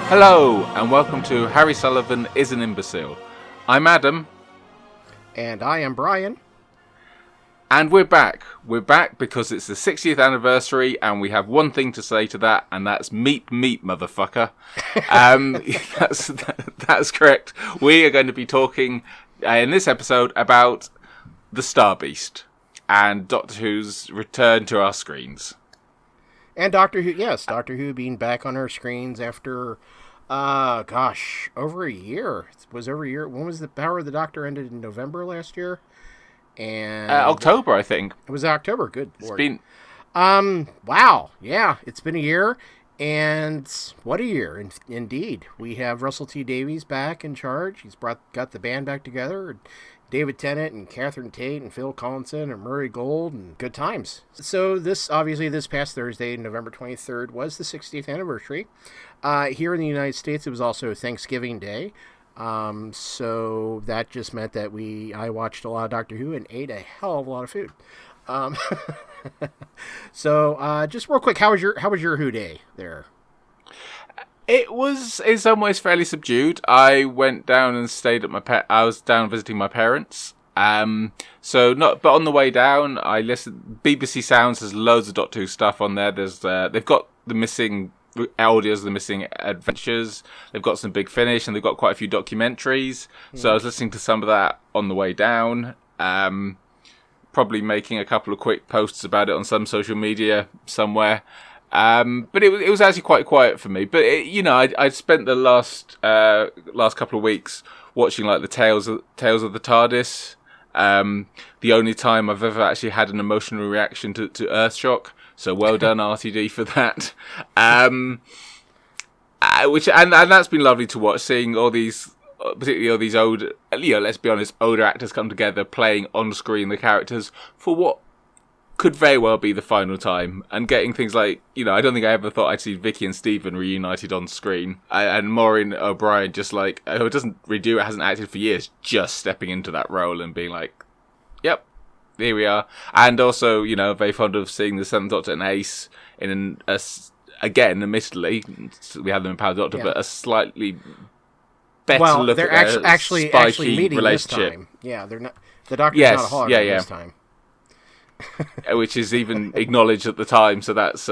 Hello, and welcome to Harry Sullivan Is An Imbecile. I'm Adam. And I am Brian. And we're back. We're back because it's the 60th anniversary, and we have one thing to say to that, and that's Meep, Meep, motherfucker. That's correct. We are going to be talking in this episode about the Star Beast and Doctor Who's return to our screens. And Doctor Who, yes, Doctor Who being back on our screens after, over a year. It was over a year. When was the Power of the Doctor ended in November last year? And October, I think. It was October. Good Lord. It's been... Wow. Yeah, it's been a year. And what a year, indeed. We have Russell T Davies back in charge. He's got the band back together. David Tennant and Catherine Tate and Phil Collinson and Murray Gold, and good times. So this past Thursday, November 23rd, was the 60th anniversary. Here in the United States, it was also Thanksgiving Day. So that just meant that I watched a lot of Doctor Who and ate a hell of a lot of food. So just real quick, how was your Who day there? It was in some ways fairly subdued. I went down and stayed at I was down visiting my parents. But on the way down, I listened. BBC Sounds has loads of Doctor Who stuff on there. There's they've got the missing Eldiers, the missing adventures. They've got some Big Finish, and they've got quite a few documentaries. So I was listening to some of that on the way down. Probably making a couple of quick posts about it on some social media somewhere. But it was actually quite quiet for me. But I spent the last couple of weeks watching like the Tales of the TARDIS. The only time I've ever actually had an emotional reaction to Earthshock. So well done RTD for that. And that's been lovely to watch, seeing all these, particularly all these old, let's be honest, older actors come together playing on screen the characters for what could very well be the final time, and getting things like, I don't think I ever thought I'd see Vicky and Stephen reunited on screen, and Maureen O'Brien just like, who doesn't redo it, hasn't acted for years, just stepping into that role and being like, yep, here we are. And also, very fond of seeing the Seventh Doctor and Ace in again, admittedly, we had them in Power Doctor, but a slightly better look they're at actually meeting relationship. This time. Yeah, they're not. The Doctor's not a hog this time. Which is even acknowledged at the time, so that's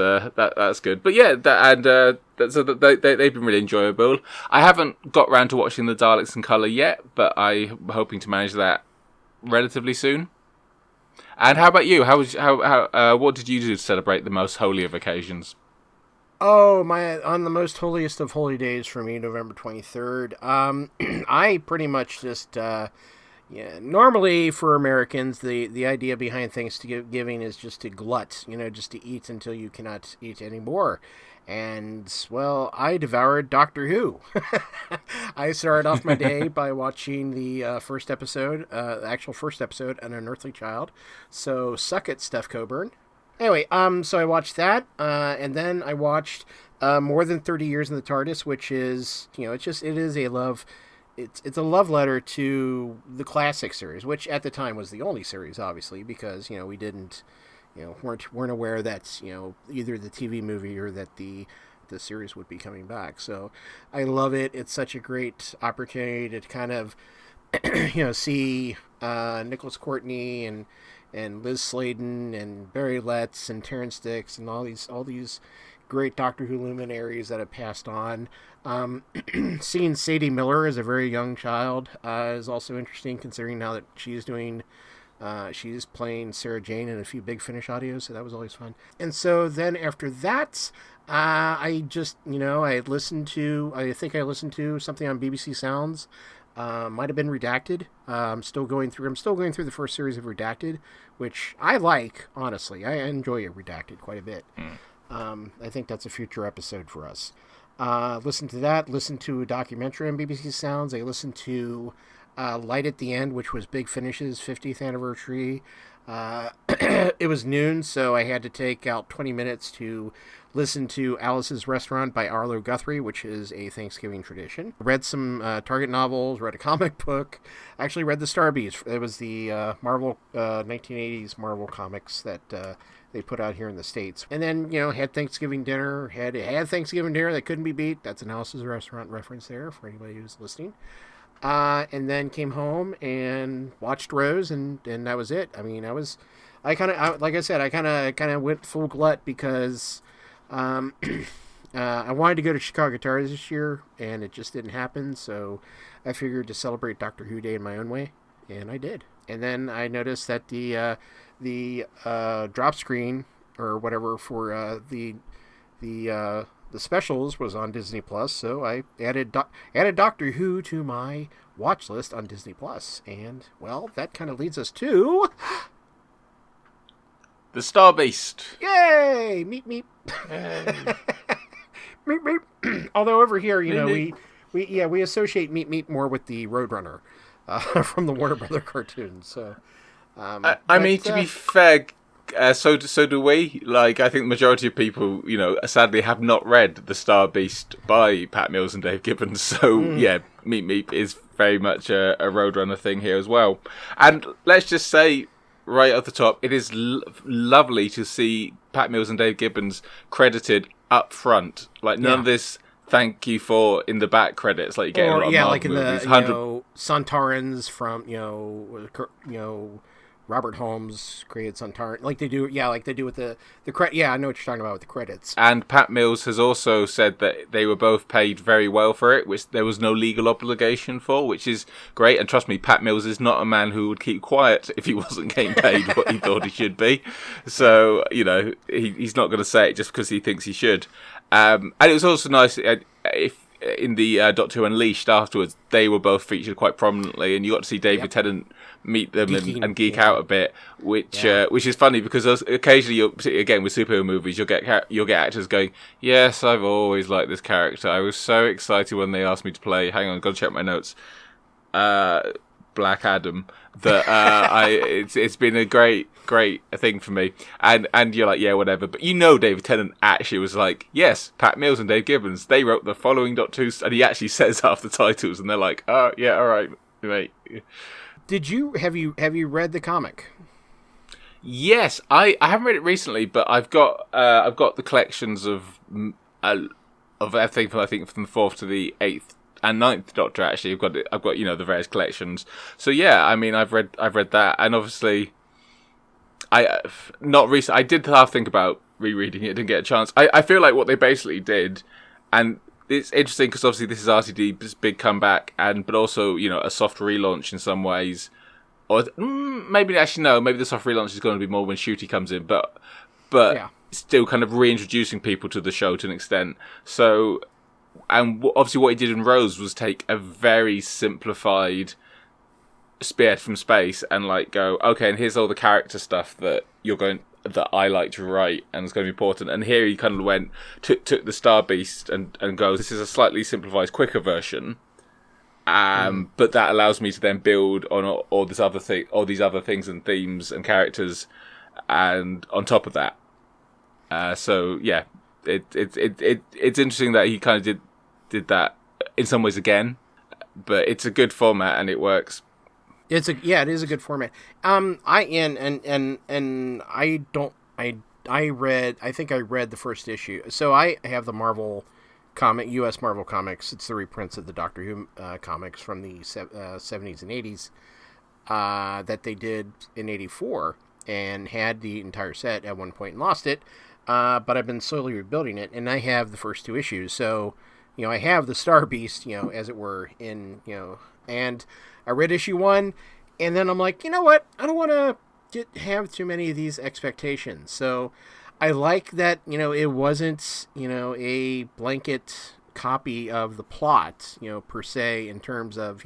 good. But yeah, they've been really enjoyable. I haven't got round to watching the Daleks in colour yet, but I'm hoping to manage that relatively soon. And how about you? What did you do to celebrate the most holy of occasions? Oh, on the most holiest of holy days for me, November 23rd. I pretty much just. Normally for Americans, the idea behind Thanksgiving is just to glut, just to eat until you cannot eat anymore. And, well, I devoured Doctor Who. I started off my day by watching the first episode, An Unearthly Child. So, suck it, Steph Coburn. Anyway, so I watched that, and then I watched More Than 30 Years in the TARDIS, which is, it is a love... It's a love letter to the classic series, which at the time was the only series, obviously, because we didn't, weren't aware that either the TV movie or that the series would be coming back. So I love it. It's such a great opportunity to kind of see Nicholas Courtney and Liz Sladen and Barry Letts and Terrence Dicks and all these great Doctor Who luminaries that have passed on. Seeing Sadie Miller as a very young child is also interesting, considering now that she's playing Sarah Jane in a few Big Finish audios, so that was always fun. And so then after that, I just, I think I listened to something on BBC Sounds. Might have been Redacted. I'm still going through the first series of Redacted, which I like, honestly. I enjoy Redacted quite a bit. I think that's a future episode for us. Listen to that. Listen to a documentary on BBC Sounds. I listened to Light at the End, which was Big Finish's 50th anniversary. It was noon, so I had to take out 20 minutes to listen to Alice's Restaurant by Arlo Guthrie, which is a Thanksgiving tradition. Read some Target novels, read a comic book. Actually read the Star Beast. It was the Marvel 1980s Marvel comics that they put out here in the States. And then, had Thanksgiving dinner. Had Thanksgiving dinner that couldn't be beat. That's an Alice's Restaurant reference there for anybody who's listening. And then came home and watched Rose, and that was it. I mean, like I said, I kind of went full glut because I wanted to go to Chicago Guitars this year, and it just didn't happen. So I figured to celebrate Doctor Who Day in my own way, and I did. And then I noticed that the drop screen or whatever for the specials was on Disney Plus, so I added Doctor Who to my watch list on Disney Plus, and well, that kind of leads us to the Star Beast. Yay! Meep meep. Meep meep. Although over here, we associate Meep meep more with the Roadrunner from the Warner Brother cartoons. So, I mean, to be fair. So do we. Like, I think the majority of people, sadly have not read The Star Beast by Pat Mills and Dave Gibbons. So, yeah, Meep Meep is very much a Roadrunner thing here as well. And let's just say, right at the top, it is lovely to see Pat Mills and Dave Gibbons credited up front. Like, none of this thank you for in the back credits like you get in a lot of Marvel like in movies. the Sontarans from, Robert Holmes created Sontaran, like they do with the credit. Yeah, I know what you're talking about with the credits. And Pat Mills has also said that they were both paid very well for it, which there was no legal obligation for, which is great. And trust me, Pat Mills is not a man who would keep quiet if he wasn't getting paid what he thought he should be. So, he's not going to say it just because he thinks he should. And it was also nice if in the Doctor Who Unleashed afterwards, they were both featured quite prominently, and you got to see David Tennant meet them and geek out a bit, which is funny because occasionally, again with superhero movies, you'll get actors going, "Yes, I've always liked this character. I was so excited when they asked me to play." Hang on, got to check my notes. Black Adam. That it's been a great thing for me, and you're like, yeah, whatever. But David Tennant actually was like, yes, Pat Mills and Dave Gibbons, they wrote the following Doctor Who, and he actually says half the titles, and they're like, oh yeah, all right, mate. Have you read the comic? Yes, I haven't read it recently, but I've got the collections of everything from the 4th to the 8th and 9th Doctor. Actually, I've got the various collections. So yeah, I mean, I've read that, and obviously, I did half think about rereading it. Didn't get a chance. I feel like what they basically did, and it's interesting because obviously this is RTD's big comeback, but also a soft relaunch in some ways, or maybe actually no, maybe the soft relaunch is going to be more when Shooty comes in, but yeah. Still kind of reintroducing people to the show to an extent. So, and obviously what he did in Rose was take a very simplified Spearhead from Space and like go, okay, and here's all the character stuff that I like to write and it's going to be important. And here he kind of took the Star Beast and goes, this is a slightly simplified, quicker version. But that allows me to then build on all these other things and themes and characters, and on top of that. So yeah, it's interesting that he kind of did that in some ways again, but it's a good format and it works. It is a good format. I think I read the first issue. So I have the Marvel comic, U.S. Marvel comics. It's the reprints of the Doctor Who comics from the 70s and 80s that they did in 84 and had the entire set at one point and lost it. But I've been slowly rebuilding it, and I have the first 2 issues. So, I have the Star Beast, as it were, and I read issue 1, and then I'm like, you know what? I don't want to have too many of these expectations. So I like that, it wasn't, a blanket copy of the plot, per se, in terms of,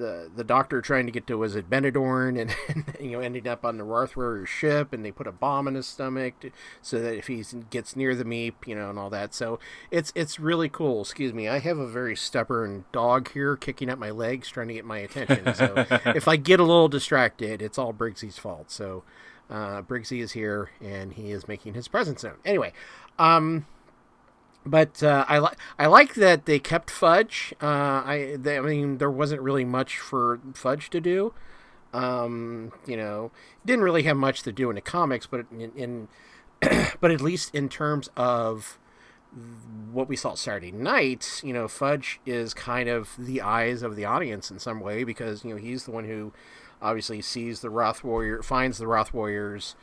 the Doctor trying to get to, was it Benidorm, and ending up on the Roth warrior ship, and they put a bomb in his stomach so that if he gets near the Meep, and all that. So it's really cool. Excuse me, I have a very stubborn dog here kicking at my legs trying to get my attention. So if I get a little distracted, it's all Briggsy's fault. So Briggsy is here and he is making his presence known. Anyway, but I like that they kept Fudge. I mean, there wasn't really much for Fudge to do. Didn't really have much to do in the comics, but but at least in terms of what we saw Saturday night, Fudge is kind of the eyes of the audience in some way, because he's the one who obviously sees the Roth warrior, finds the Roth warriors.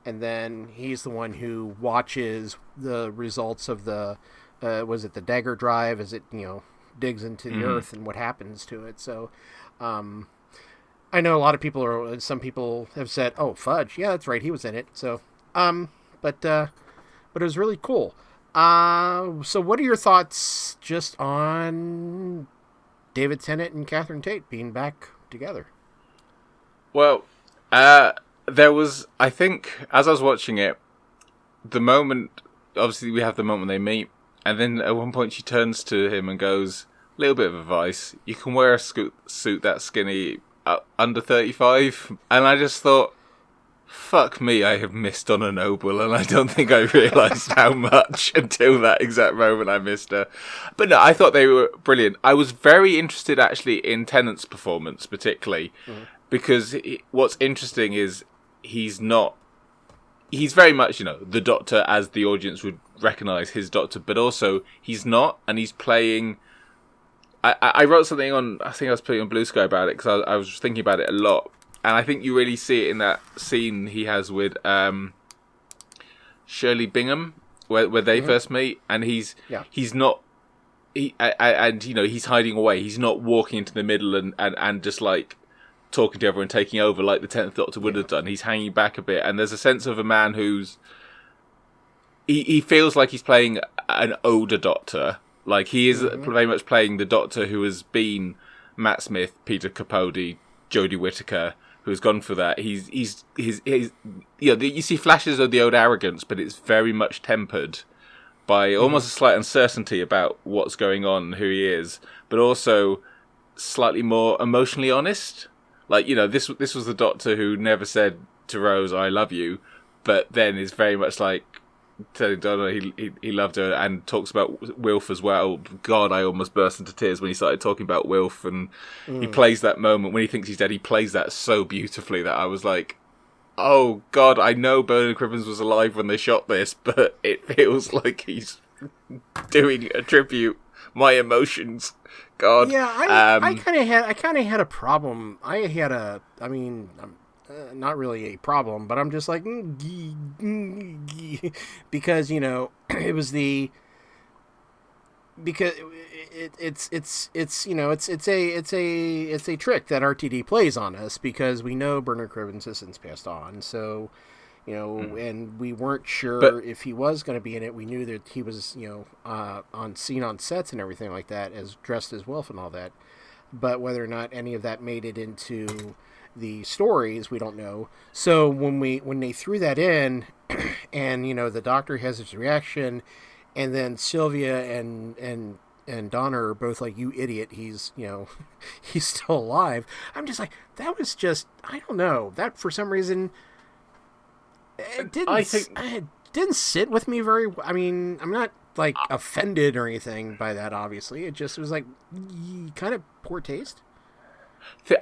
And then he's the one who watches the results of the, was it the dagger drive as it, digs into the earth and what happens to it. So I know a lot of some people have said, oh, Fudge, yeah, that's right, he was in it. So, but it was really cool. So what are your thoughts just on David Tennant and Catherine Tate being back together? Well, there was, I think, as I was watching it, the moment, obviously we have the moment when they meet, and then at one point she turns to him and goes, little bit of advice, you can wear a suit that skinny under 35, and I just thought, fuck me, I have missed Donna Noble, and I don't think I realised how much until that exact moment I missed her. But no, I thought they were brilliant. I was very interested actually in Tennant's performance particularly, because what's interesting is he's very much, the Doctor as the audience would recognise his Doctor, but also he's not, and he's playing... I wrote something on, I think I was putting on Blue Sky about it, because I was thinking about it a lot, and I think you really see it in that scene he has with Shirley Bingham, where they first meet, and he's not... he's hiding away, he's not walking into the middle and just like talking to everyone, taking over like the 10th Doctor would have done. He's hanging back a bit, and there's a sense of a man who's he feels like he's playing an older Doctor, like he is very much playing the Doctor who has been Matt Smith, Peter Capaldi, Jodie Whittaker, who has gone for that. He's you see flashes of the old arrogance, but it's very much tempered by almost a slight uncertainty about what's going on, who he is, but also slightly more emotionally honest. Like, this was the Doctor who never said to Rose, I love you, but then is very much like telling Donna he loved her, and talks about Wilf as well. God, I almost burst into tears when he started talking about Wilf, and he plays that moment when he thinks he's dead. He plays that so beautifully that I was like, oh God, I know Bernard Cribbins was alive when they shot this, but it feels like he's doing a tribute. My emotions, God. Yeah, I kind of had a problem. Not really a problem, but I'm just like, because it was because it's a trick that RTD plays on us, because we know Bernard Cribbins has since passed on, so. And we weren't sure if he was going to be in it. We knew that he was, seen on sets and everything like that, as dressed as Wilf and all that. But whether or not any of that made it into the stories, we don't know. So when they threw that in, and the Doctor has his reaction, and then Sylvia and Donna are both like, you idiot, he's he's still alive. I'm just like, that was just, I don't know, that for some reason. It didn't sit with me very. I mean, I'm not like offended or anything by that. Obviously, it just was like kind of poor taste.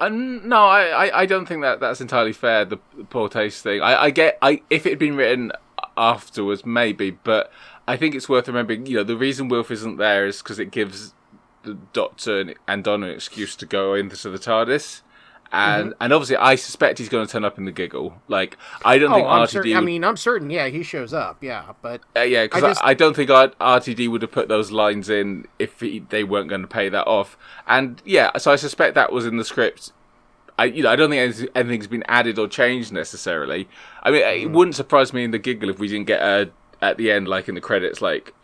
No, I don't think that's entirely fair. The poor taste thing. I get. If it had been written afterwards, maybe, but I think it's worth remembering. The reason Wilf isn't there is because it gives the Doctor and Donna an excuse to go into the TARDIS. And obviously, I suspect he's going to turn up in the giggle. Like, I don't think RTD... I'm certain, yeah, he shows up, yeah, but... yeah, because I don't think RTD would have put those lines in if they weren't going to pay that off. And, yeah, so I suspect that was in the script. I don't think anything's been added or changed necessarily. I mean, it wouldn't surprise me in the giggle if we didn't get at the end, like in the credits, like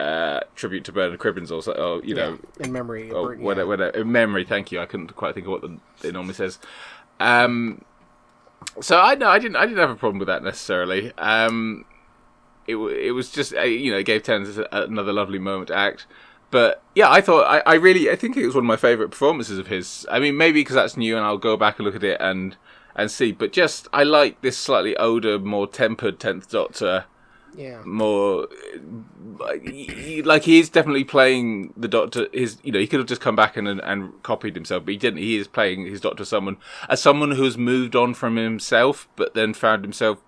tribute to Bernard Cribbins, or you know, in memory, or whatever, in memory. Thank you. I couldn't quite think of what it normally says. So I didn't have a problem with that necessarily. It was just it gave Tennant another lovely moment to act. But yeah, I thought I think it was one of my favourite performances of his. I mean, maybe because that's new, and I'll go back and look at it and see. But just I like this slightly older, more tempered 10th Doctor. Yeah. More like he is definitely playing the Doctor. He could have just come back and copied himself, but he didn't. He is playing his Doctor as someone who has moved on from himself, but then found himself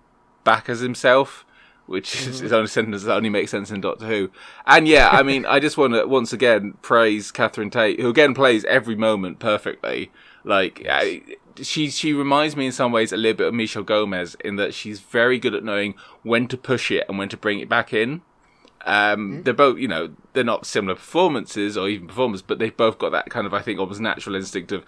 back as himself, which is only sentence that only makes sense in Doctor Who. And yeah, I mean, I just want to once again praise Catherine Tate, who again plays every moment perfectly. Like she reminds me in some ways a little bit of Michelle Gomez in that she's very good at knowing when to push it and when to bring it back in. They're both, they're not similar performances or even performers, but they've both got that kind of, I think, almost natural instinct of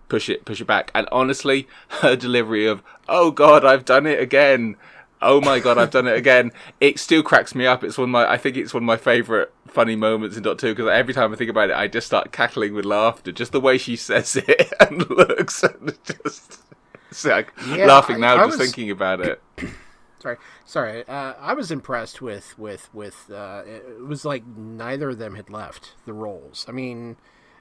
push it back. And honestly, her delivery of, oh God, I've done it again. Oh my God, I've done it again. It still cracks me up. I think it's one of my favourite funny moments in Doctor Who, because every time I think about it, I just start cackling with laughter. Just the way she says it and looks, and just laughing now thinking about it. Sorry. I was impressed with it was like neither of them had left the roles. I mean,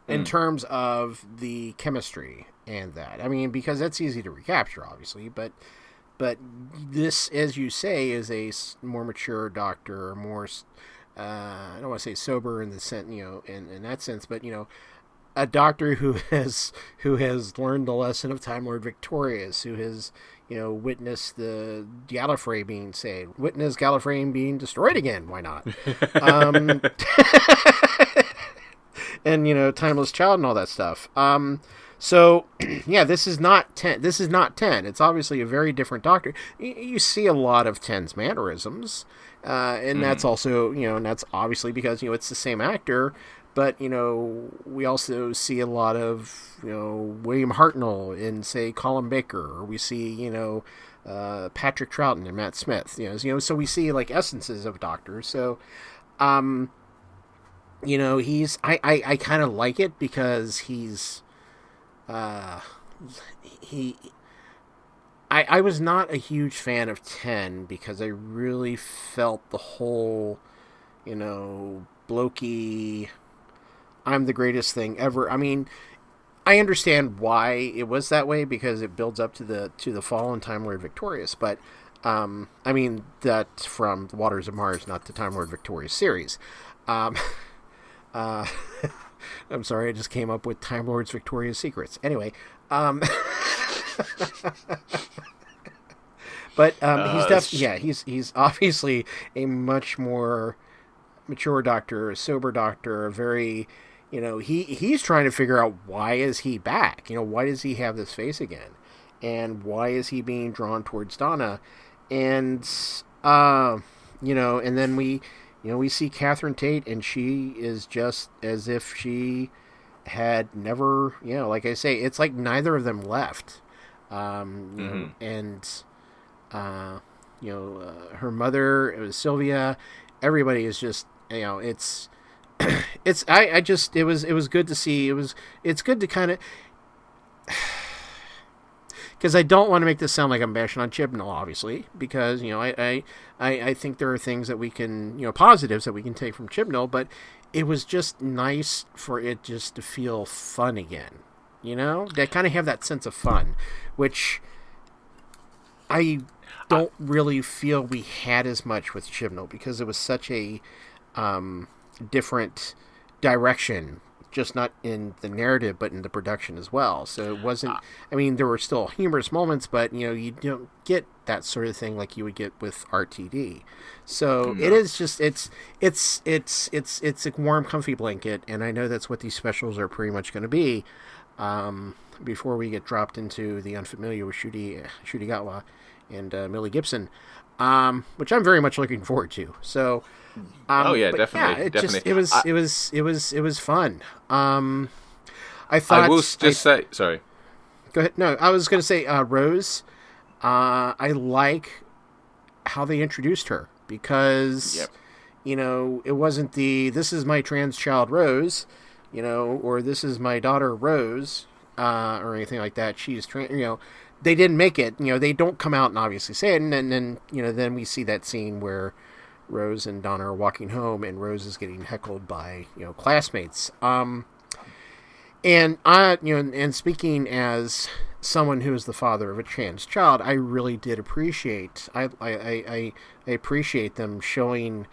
in terms of the chemistry and that. I mean, because that's easy to recapture, obviously, but this, as you say, is a more mature Doctor, more, I don't want to say sober in the sense, in that sense, but, a Doctor who has learned the lesson of Time Lord Victorious, who has, witnessed the Gallifrey being saved, witnessed Gallifrey being destroyed again. Why not? And, Timeless Child and all that stuff. So, yeah, this is not 10. This is not 10. It's obviously a very different Doctor. You see a lot of 10's mannerisms, and that's also, and that's obviously because, it's the same actor, but, we also see a lot of, William Hartnell in, say, Colin Baker, or we see, Patrick Troughton and Matt Smith, so we see, like, essences of Doctors. So, he's, I kind of like it because he's, I was not a huge fan of 10 because I really felt the whole, blokey, I'm the greatest thing ever. I mean, I understand why it was that way because it builds up to the fall in Time Lord Victorious, but I mean that from the Waters of Mars, not the Time Lord Victorious series. I'm sorry, I just came up with Time Lord's Victoria's Secrets. Anyway, but he's obviously a much more mature Doctor, a sober Doctor, a very, he's trying to figure out why is he back? Why does he have this face again? And why is he being drawn towards Donna? And, and then we see Catherine Tate, and she is just as if she had never, like I say, it's like neither of them left. And, her mother, it was Sylvia, everybody is just, it's, it was good to see. It's good to kind of, because I don't want to make this sound like I'm bashing on Chibnall, obviously, because, I think there are things that we can, positives that we can take from Chibnall, but it was just nice for it just to feel fun again, They kind of have that sense of fun, which I don't really feel we had as much with Chibnall because it was such a different direction, just not in the narrative, but in the production as well. So it wasn't, I mean, there were still humorous moments, but, you don't get that sort of thing like you would get with RTD. So it is just, it's a warm, comfy blanket. And I know that's what these specials are pretty much going to be, before we get dropped into the unfamiliar with Ncuti Gatwa and Millie Gibson, which I'm very much looking forward to. So, definitely. Yeah, it was fun. I thought I will just say, sorry. Go ahead. No, I was going to say, Rose. I like how they introduced her because, Yep. it wasn't this is my trans child Rose, or this is my daughter Rose, or anything like that. She's trans, they didn't make it, they don't come out and obviously say it. And then, then we see that scene where Rose and Donna are walking home and Rose is getting heckled by, classmates. And and speaking as someone who is the father of a trans child, I really did appreciate. I appreciate them showing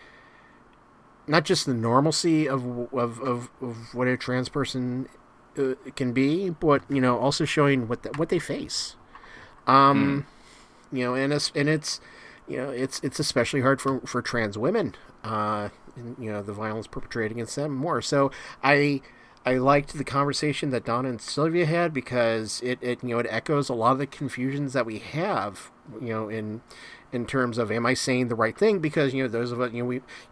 not just the normalcy of what a trans person can be, but also showing what they face. And it's it's especially hard for trans women. And, the violence perpetrated against them more. So I liked the conversation that Donna and Sylvia had, because it echoes a lot of the confusions that we have, in terms of, am I saying the right thing? Because, those of us,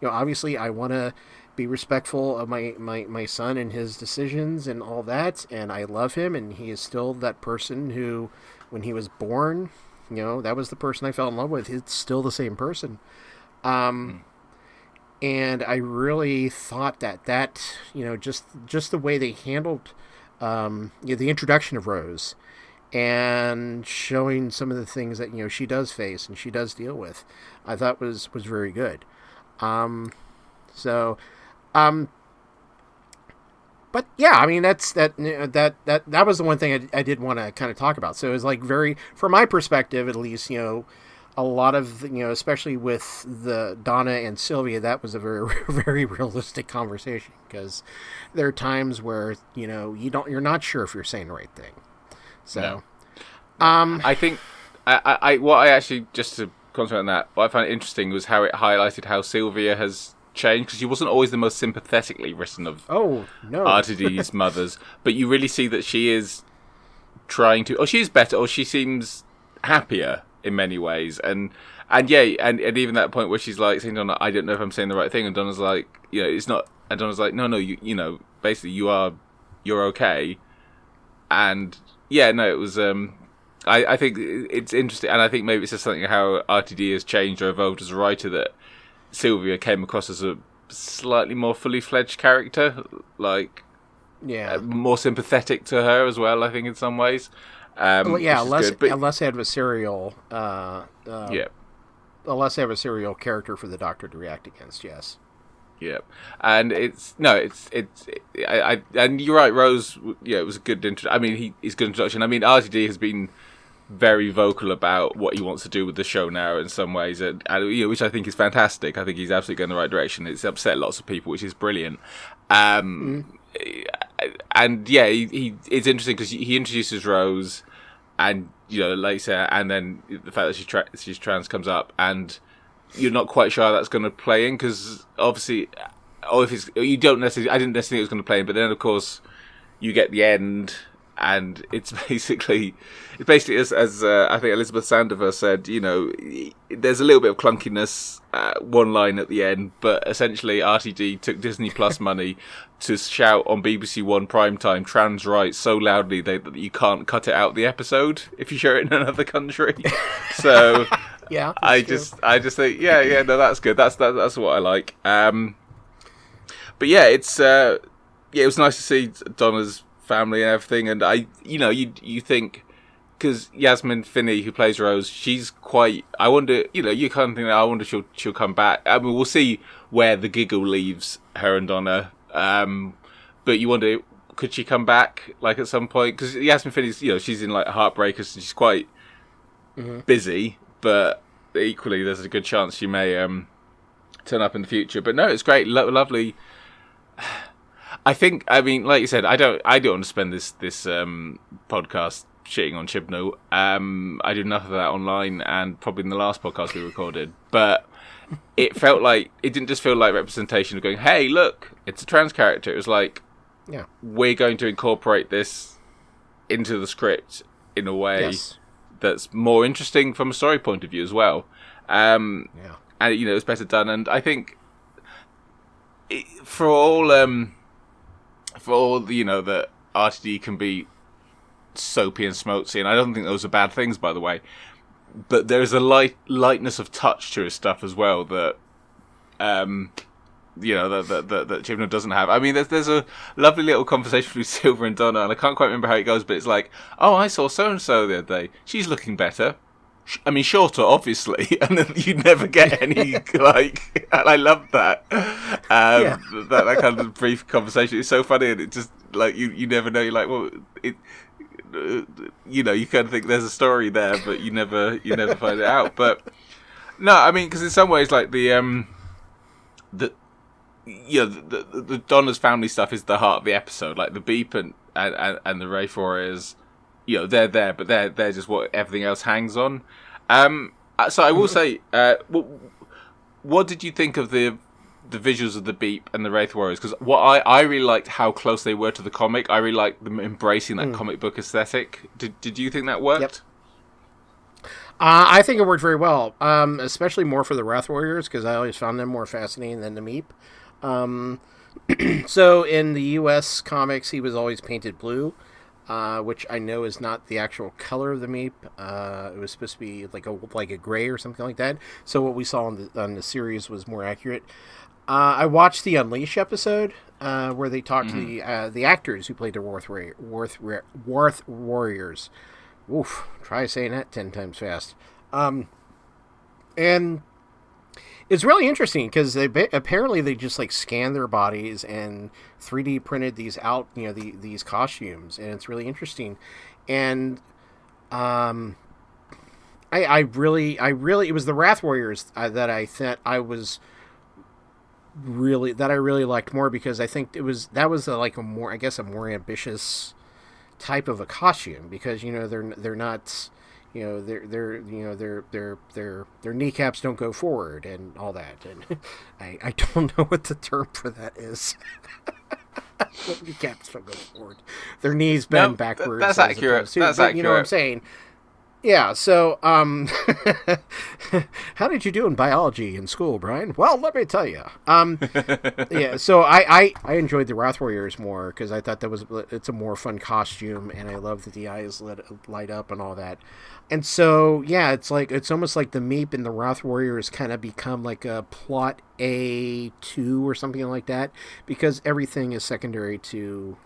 obviously I want to be respectful of my son and his decisions and all that. And I love him, and he is still that person who, when he was born, that was the person I fell in love with. It's still the same person. And I really thought that just the way they handled the introduction of Rose and showing some of the things that she does face and she does deal with, I thought was very good. But yeah, I mean that was the one thing I did want to kind of talk about. So it was like, very, from my perspective at least, a lot of, especially with the Donna and Sylvia, that was a very, very realistic conversation, because there are times where, you're not sure if you're saying the right thing. So, I think what I actually, just to concentrate on that, what I found interesting was how it highlighted how Sylvia has changed, because she wasn't always the most sympathetically written of RTD's mothers, but you really see that she is trying to, or she's better, or she seems happier in many ways, and even that point where she's like saying, Donna, I don't know if I'm saying the right thing, and Donna's like, it's not, and Donna's like, no, you basically you're okay, and it was, I think it's interesting, and I think maybe it's just something how RTD has changed or evolved as a writer, that Sylvia came across as a slightly more fully fledged character, like more sympathetic to her as well, I think, in some ways. Less adversarial. A less adversarial character for the Doctor to react against. Yes. Yeah, and and you're right, Rose. Yeah, it was a good intro. I mean, he's a good introduction. I mean, RTD has been very vocal about what he wants to do with the show now in some ways, and which I think is fantastic. I think he's absolutely going the right direction. It's upset lots of people, which is brilliant. And it's interesting because he introduces Rose, and later, and then the fact that she's trans comes up, and you're not quite sure how that's going to play in, because obviously, I didn't necessarily think it was going to play in, but then of course you get the end, and it's basically as I think Elizabeth Sandover said, there's a little bit of clunkiness, one line at the end, but essentially RTD took Disney Plus money to shout on BBC One primetime trans rights so loudly that you can't cut it out the episode if you show it in another country. So yeah, I just think no, that's good. That's what I like. But yeah, it was nice to see Donna's family and everything, and you think, because Yasmin Finney, who plays Rose, she's quite, I wonder, you kind of think, I wonder she'll come back. I mean, we'll see where the giggle leaves her and Donna, but you wonder, could she come back, like, at some point? Because Yasmin Finney's, she's in, like, Heartbreakers, and she's quite busy, but equally there's a good chance she may turn up in the future. But no, it's great, lovely. I think, I mean, like you said, I don't want to spend this podcast shitting on Chibnall. I did enough of that online, and probably in the last podcast we recorded. But it didn't just feel like representation of going, hey, look, it's a trans character. It was like, we're going to incorporate this into the script in a way that's more interesting from a story point of view as well. And it's better done. And I think for all that RTD can be soapy and smoky, and I don't think those are bad things, by the way. but there's a lightness of touch to his stuff as well that that Chibnall doesn't have. I mean, there's a lovely little conversation between Silver and Donna, and I can't quite remember how it goes, but it's like, oh, I saw so and so the other day. She's looking better. I mean, shorter, obviously, and then you never get any like. And I love that. That kind of brief conversation. It's so funny, and it just like you never know. You're like, well, you kind of think there's a story there, but you never find it out. But no, I mean, because in some ways, like the Donna's family stuff is the heart of the episode. Like the Beep and the Wraith Warriors, they're there, but they're just what everything else hangs on. So I will say, what did you think of the visuals of the Beep and the Wraith Warriors? Because I really liked how close they were to the comic. I really liked them embracing that comic book aesthetic. Did you think that worked? Yep. I think it worked very well, especially more for the Wrath Warriors, because I always found them more fascinating than the Meep. So in the U.S. comics, he was always painted blue, which I know is not the actual color of the Meep. It was supposed to be like a gray or something like that. So what we saw on the series was more accurate. I watched the Unleash episode where they talked to the actors who played the Wrath Warriors. Oof, try saying that 10 times fast. And it's really interesting because apparently they just like scanned their bodies and 3D printed these out, these costumes, and it's really interesting. And I really, it was the Wrath Warriors that I thought I really liked more, because I think that was a more ambitious type of a costume, because they're not, their kneecaps don't go forward and all that, and I don't know what the term for that is. Kneecaps don't go forward. Their knees bend backwards. That's accurate. That's accurate. You know what I'm saying? Yeah, so, how did you do in biology in school, Brian? Well, let me tell you. Yeah, so I enjoyed the Wrath Warriors more, because I thought it's a more fun costume, and I love that the eyes light up and all that. And so, yeah, it's almost like the Meep and the Wrath Warriors kind of become like a plot A2 or something like that, because everything is secondary to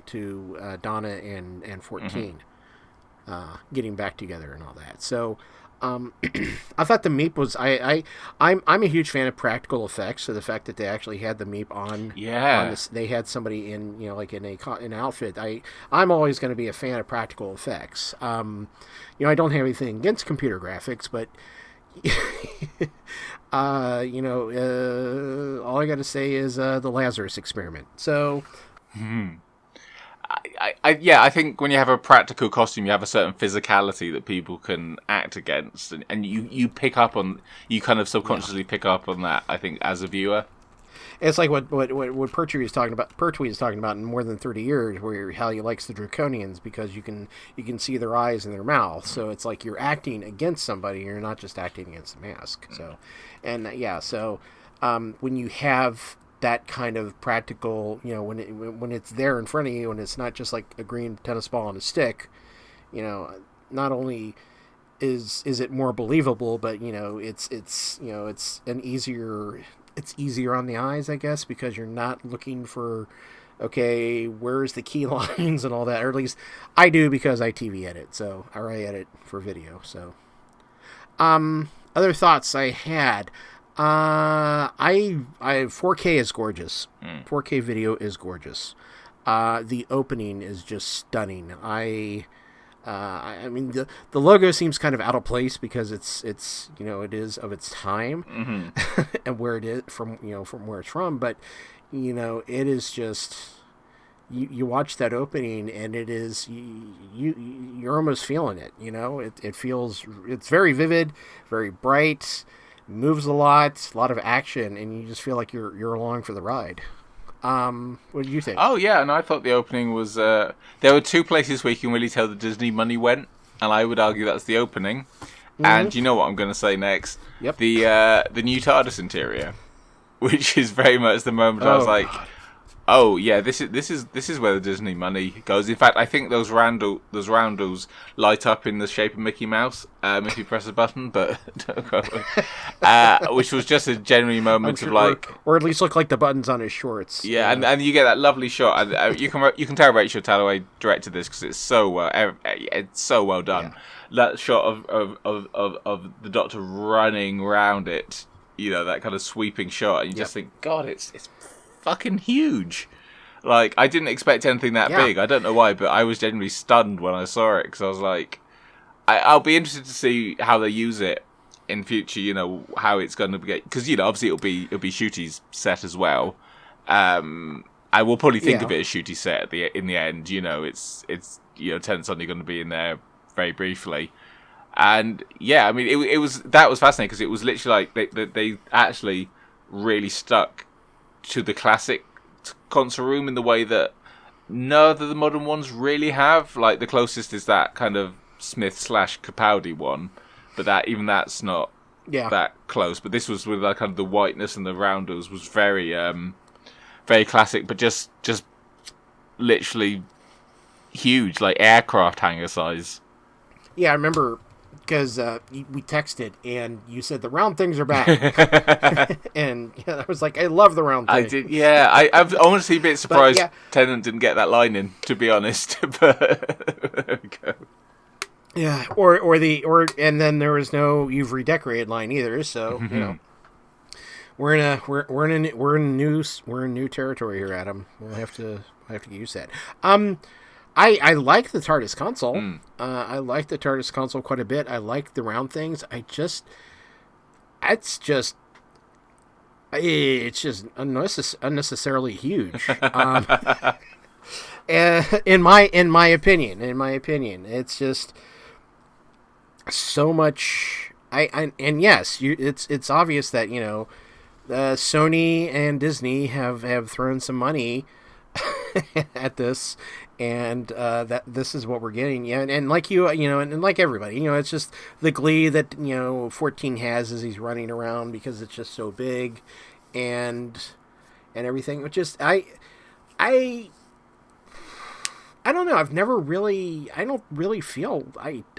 Donna and 14. Getting back together and all that. So I thought the Meep was I'm a huge fan of practical effects. So the fact that they actually had the Meep on, they had somebody in like in an outfit. I'm always going to be a fan of practical effects. I don't have anything against computer graphics, but all I got to say is the Lazarus Experiment. So. I think when you have a practical costume, you have a certain physicality that people can act against, and you pick up on, you kind of subconsciously pick up on that, I think, as a viewer. It's like what Pertwee is talking about in More Than 30 Years, where how he likes the Draconians, because you can see their eyes and their mouth. So it's like you're acting against somebody, you're not just acting against the mask. So, and when you have that kind of practical, when it's there in front of you, and it's not just like a green tennis ball on a stick, not only is it more believable, but it's easier on the eyes, I guess, because you're not looking for, okay, where's the key lines and all that, or at least I do, because I TV edit, or I edit for video. So other thoughts I had, I 4K is gorgeous. 4K video is gorgeous. The opening is just stunning. I mean, the logo seems kind of out of place, because it's it is of its time, and where it is from where it's from. But it is just, you watch that opening, and it is you're almost feeling it. It feels, it's very vivid, very bright. Moves a lot of action, and you just feel like you're along for the ride. What did you think? Oh yeah, and I thought the opening was. There were two places where you can really tell the Disney money went, and I would argue that's the opening. And you know what I'm going to say next? Yep. The new TARDIS interior, which is very much the moment I was like, Oh yeah, this is where the Disney money goes. In fact, I think those roundels light up in the shape of Mickey Mouse if you press a button, but which was just a genuine moment of like, or at least look like the buttons on his shorts. Yeah, and you get that lovely shot, and you can tell Rachel Talalay directed this because it's so well done. Yeah. That shot of the Doctor running around it, that kind of sweeping shot, and you just think, God, it's fucking huge. Like, I didn't expect anything that big. I don't know why, but I was genuinely stunned when I saw it, because I was like, I'll be interested to see how they use it in future, how it's going to be, because, obviously it'll be Shooty's set as well. I will probably think of it as Shooty's set in the end, it's Tennant's only going to be in there very briefly. And, I mean, that was fascinating, because it was literally like, they actually really stuck to the classic concert room in the way that none of the modern ones really have. Like, the closest is that kind of Smith/Capaldi one, but that's not that close. But this was with that kind of the whiteness and the roundels was very very classic, but just literally huge, like aircraft hangar size. Yeah, I remember because we texted and you said the round things are back, and I was like, I love the round thing. I did, I'm honestly a bit surprised Tennant didn't get that line in, to be honest. But there we go. Yeah, or and then there was no "you've redecorated" line either. So we're in new territory here, Adam. We'll have to use that. I like the TARDIS console. I like the TARDIS console quite a bit. I like the round things. It's just unnecessarily huge. In my opinion, it's just so much. It's obvious that Sony and Disney have thrown some money at this, and that this is what we're getting. And like and like everybody, it's just the glee that 14 has as he's running around because it's just so big, and everything. Which is I don't know. I don't really feel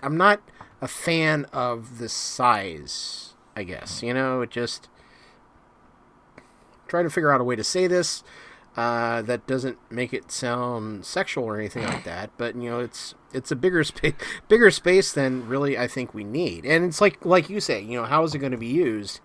I'm not a fan of the size. I guess it just trying to figure out a way to say this that doesn't make it sound sexual or anything like that. But it's a bigger space than really I think we need. And it's like you say, how is it going to be used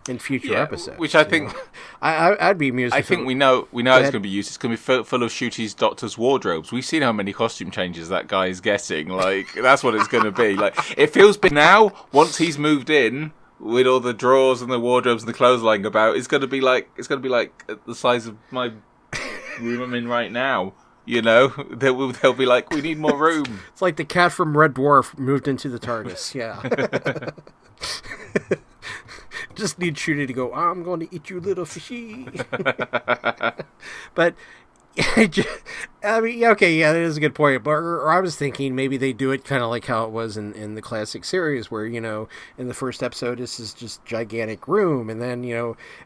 in future episodes? Which I think I'd be amused. I think we know it's going to be used. It's going to be full of Shooty's Doctor's wardrobes. We've seen how many costume changes that guy is getting. Like, that's what it's going to be. Like, it feels big now. Once he's moved in with all the drawers and the wardrobes and the clothes lying about, it's going to be like the size of my room I'm in right now. They'll be like, we need more room. It's like the cat from Red Dwarf moved into the TARDIS. Yeah. Just need Shooty to go, I'm going to eat you, little fishy. But I mean, okay, that is a good point. But or I was thinking maybe they do it kind of like how it was in the classic series, where in the first episode this is just gigantic room, and then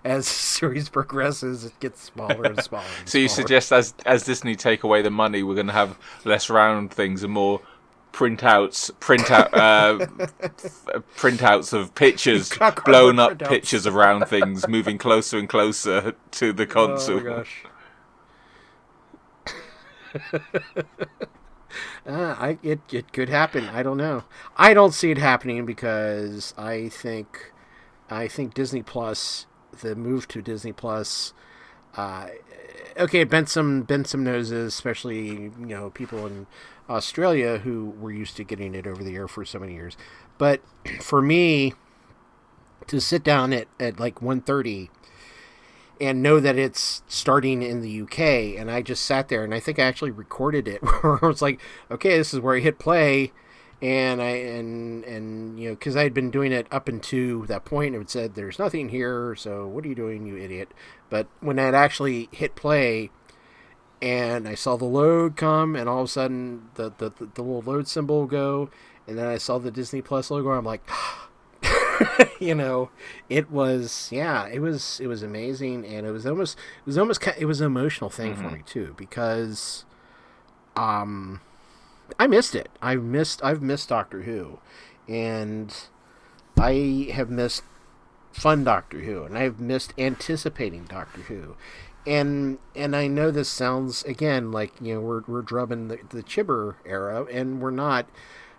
as the series progresses, it gets smaller and smaller. And so you suggest as Disney take away the money, we're going to have less round things and more printouts of pictures, blown up pictures of round things moving closer and closer to the console. Oh my gosh. It could happen. I don't know. I don't see it happening because I think Disney Plus, the move to Disney Plus, bent some noses, especially people in Australia who were used to getting it over the air for so many years. But for me to sit down at like 1:30 and know that it's starting in the UK, and I just sat there, and I think I actually recorded it, where I was like, okay, this is where I hit play, and because I had been doing it up until that point, it said, there's nothing here, so what are you doing, you idiot? But when I'd actually hit play, and I saw the load come, and all of a sudden, the little load symbol go, and then I saw the Disney Plus logo, I'm like, you know, it was it was amazing, and it was an emotional thing for me too, because um I missed it. I've missed Doctor Who, and I have missed fun Doctor Who, and I've missed anticipating Doctor Who. And I know this sounds again like, you know, we're drubbing the Chibber era, and we're not,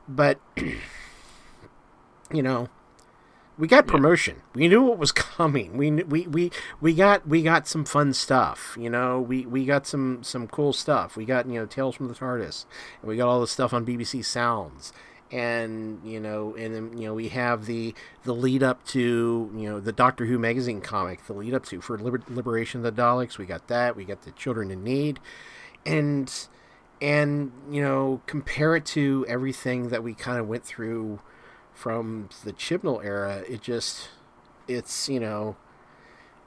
but you know, we got promotion. We knew what was coming. We got some fun stuff. You know, we got some cool stuff. We got, you know, Tales from the TARDIS, and we got all the stuff on BBC Sounds, and you know, and then, you know, we have the lead up to, you know, the Doctor Who magazine comic, the lead up to for Liberation of the Daleks. We got that. We got the Children in Need, and you know, compare it to everything that we kind of went through from the Chibnall era. It's, you know,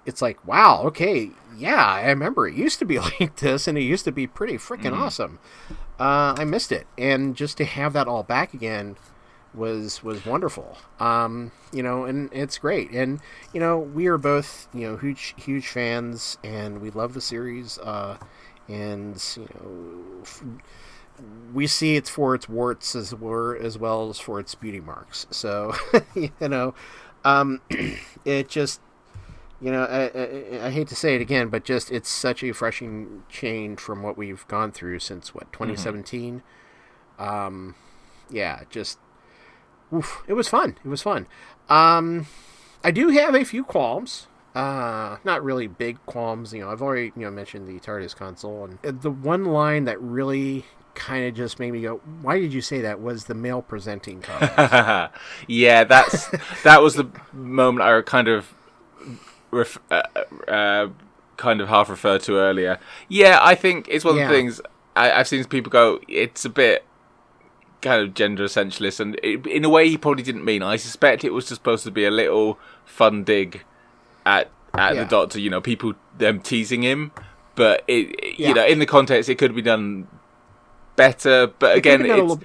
it's like, wow, okay, yeah, I remember it used to be like this, and it used to be pretty freaking awesome. I missed it, and just to have that all back again was wonderful. You know, and it's great, and you know, we are both, you know, huge fans, and we love the series, and you know, we see it's for its warts as well as for its beauty marks. So, you know, it just, you know, I hate to say it again, but just, it's such a refreshing change from what we've gone through since 2017. Yeah, just, oof, it was fun. It was fun. I do have a few qualms. Not really big qualms. You know, I've already, you know, mentioned the TARDIS console, and the one line that really kind of just made me go, why did you say that, was the male presenting comment. Yeah, that was the moment I kind of kind of half referred to earlier. Yeah, I think it's one of the things I've seen people go, it's a bit kind of gender essentialist, and in a way he probably didn't mean. I suspect it was just supposed to be a little fun dig at the Doctor, you know, people them teasing him, but you know, in the context it could be done better. But again, it's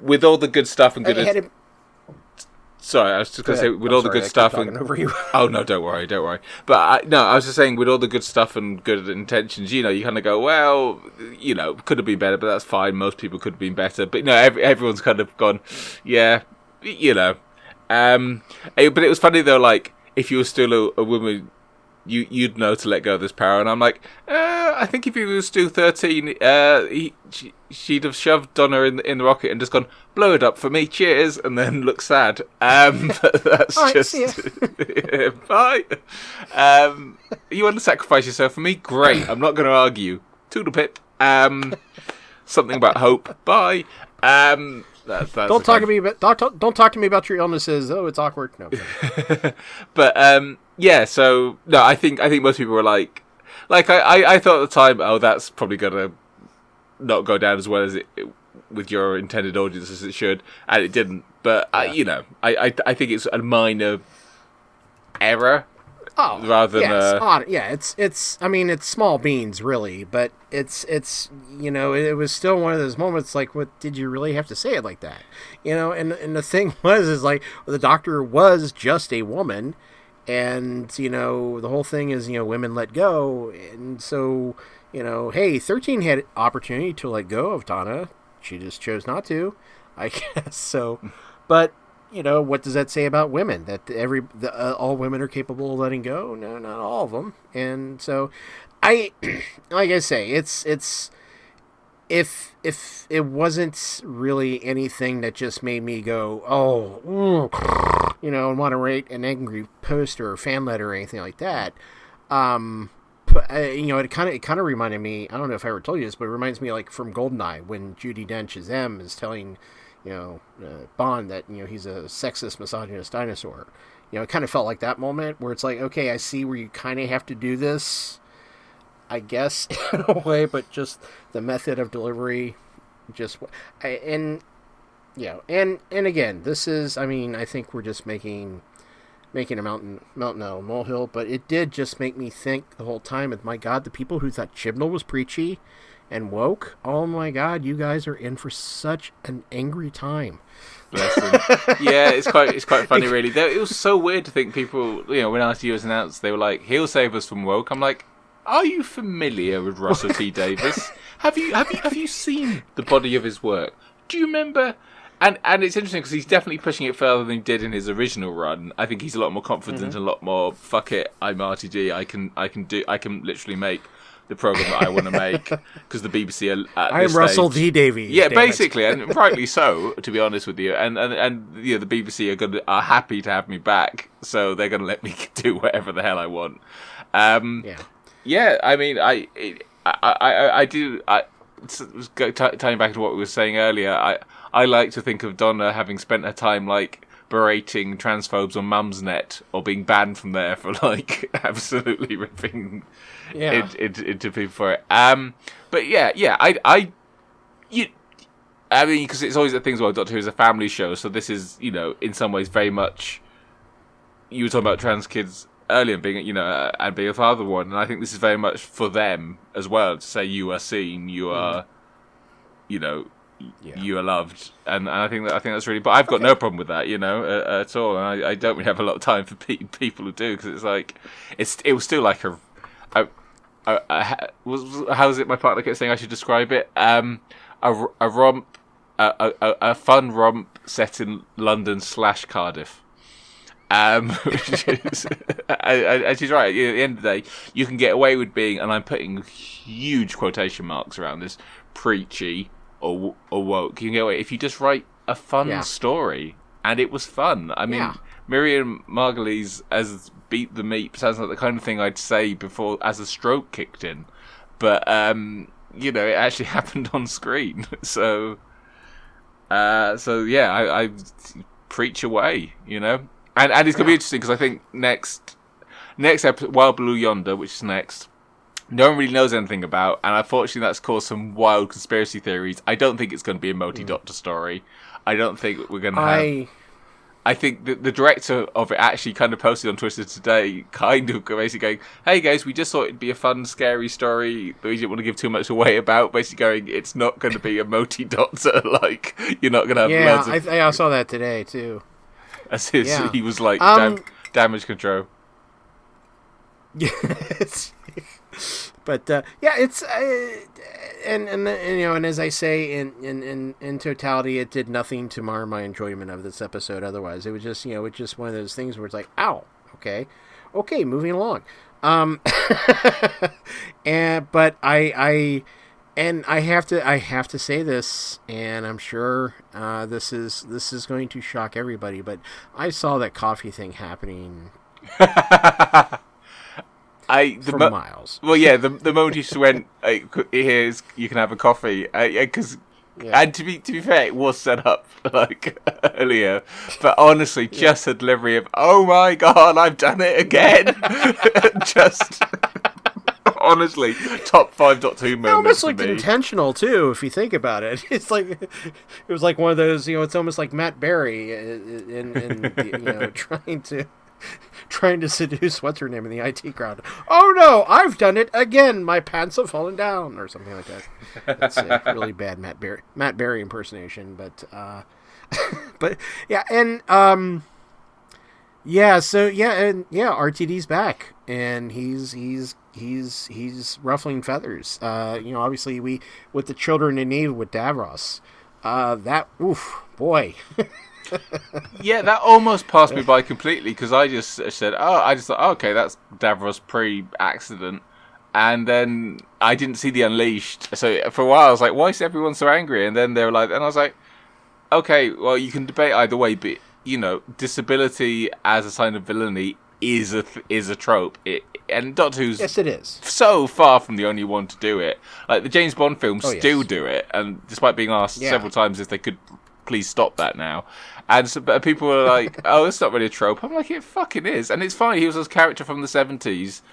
with all the good stuff and good. Sorry, I was just going to say, with all the good stuff and over you. Oh no, don't worry. But I was just saying, with all the good stuff and good intentions, you know, you kind of go, well, you know, could have been better, but that's fine. Most people could have been better, but no, everyone's kind of gone, yeah, you know. But it was funny though, like, if you were still a woman, you'd know to let go of this power. And I'm like, I think if he was still 13, she'd have shoved Donna in the rocket and just gone, blow it up for me, cheers, and then look sad. But that's right, just yeah, bye. You want to sacrifice yourself for me? Great. I'm not going to argue. Toodle pip. Something about hope. Bye. Don't talk to me about your illnesses. Oh, it's awkward. No. But yeah. So no, I think most people were like I thought at the time, oh, that's probably gonna not go down as well as it with your intended audience as it should, and it didn't. But you know, I think it's a minor error. Oh, rather than it's I mean, it's small beans really, but it's you know, it was still one of those moments like, what did you really have to say it like that, you know? And the thing is like, the Doctor was just a woman, and you know, the whole thing is, you know, women let go, and so, you know, hey, 13 had opportunity to let go of Donna, she just chose not to, I guess. So, but you know, what does that say about women? That all women are capable of letting go? No, not all of them. And so, like I say, it's if it wasn't really anything that just made me go, oh, you know, and want to write an angry post or a fan letter or anything like that. You know, it kind of reminded me. I don't know if I ever told you this, but it reminds me, like, from GoldenEye, when Judi Dench's M is telling, you know, Bond that, you know, he's a sexist, misogynist dinosaur. You know, it kind of felt like that moment where it's like, okay, I see where you kind of have to do this, I guess, in a way, but just the method of delivery, and again, this is, I mean, I think we're just making making a mountain out of a molehill, but it did just make me think the whole time. My God, the people who thought Chibnall was preachy and woke, oh my God, you guys are in for such an angry time. Bless them. Yeah, it's quite funny, really. It was so weird to think people, when RTD was announced, they were like, "He'll save us from woke." I'm like, are you familiar with Russell T Davies? Have you seen the body of his work? Do you remember? And it's interesting because he's definitely pushing it further than he did in his original run. I think he's a lot more confident, a lot more fuck it. I'm RTD. I can literally make the program that I want to make because the BBC are at I'm this Russell stage. T Davies. Yeah, basically, and rightly so, to be honest with you. And the BBC are happy to have me back, so they're going to let me do whatever the hell I want. Yeah. I mean, I do. Tying back to what we were saying earlier, I like to think of Donna having spent her time like berating transphobes on Mumsnet or being banned from there for like absolutely ripping into people for it. But I mean, because it's always the things. Well, Doctor Who is a family show, so this is in some ways very much. You were talking about trans kids earlier, being and being a father of one, and I think this is very much for them as well to say you are seen, you are, you are loved, and I think that's really. But I've got no problem with that, at all, and I don't really have a lot of time for people who do, because it's like it was still like how is it? My partner kept saying I should describe it. A romp, a fun romp set in London / Cardiff. Which is, and she's right. At the end of the day, you can get away with being, and I'm putting huge quotation marks around this, preachy or woke. You can get away if you just write a fun story, and it was fun. I mean, Miriam Margolyes as Beat the Meep sounds like the kind of thing I'd say before as a stroke kicked in, but it actually happened on screen. So I preach away, And it's going to be interesting because I think next episode, Wild Blue Yonder, which is next, no one really knows anything about, and unfortunately that's caused some wild conspiracy theories. I don't think it's going to be a multi-doctor story. I don't think we're going to have... I think the director of it actually kind of posted on Twitter today, kind of basically going, "Hey guys, we just thought it'd be a fun, scary story that we didn't want to give too much away about." Basically going, it's not going to be a multi-doctor, like, you're not going to have loads of... I saw that today too. He was like damage control. Yes, but it's and as I say, in totality, it did nothing to mar my enjoyment of this episode. Otherwise, it was just it's just one of those things where it's like, ow, okay, moving along. But I have to say this, and I'm sure this is going to shock everybody, but I saw that coffee thing happening for miles. Well, yeah, the moment you just went, here's, you can have a coffee, because and to be fair, it was set up like earlier, but honestly, just a delivery of, oh my God, I've done it again, just. Honestly, top 5 Doctor Who moments. Almost like intentional too, if you think about it. It's like it was like one of those. It's almost like Matt Berry in trying to seduce what's her name in the IT crowd. Oh no, I've done it again. My pants have fallen down, or something like that. That's a really bad Matt Berry impersonation, but RTD's back, and he's ruffling feathers. Obviously with the children in need with Davros. Boy. Yeah, that almost passed me by completely, because I just said, okay, that's Davros pre-accident, and then I didn't see the Unleashed. So for a while I was like, why is everyone so angry? And then they were like, and I was like, okay, well, you can debate either way, but disability as a sign of villainy is a trope. And Doctor Who's it is so far from the only one to do it. Like the James Bond films still do it, and despite being asked several times if they could please stop that now, but people were like, "Oh, it's not really a trope." I'm like, "It fucking is," and it's fine. He was a character from the 70s,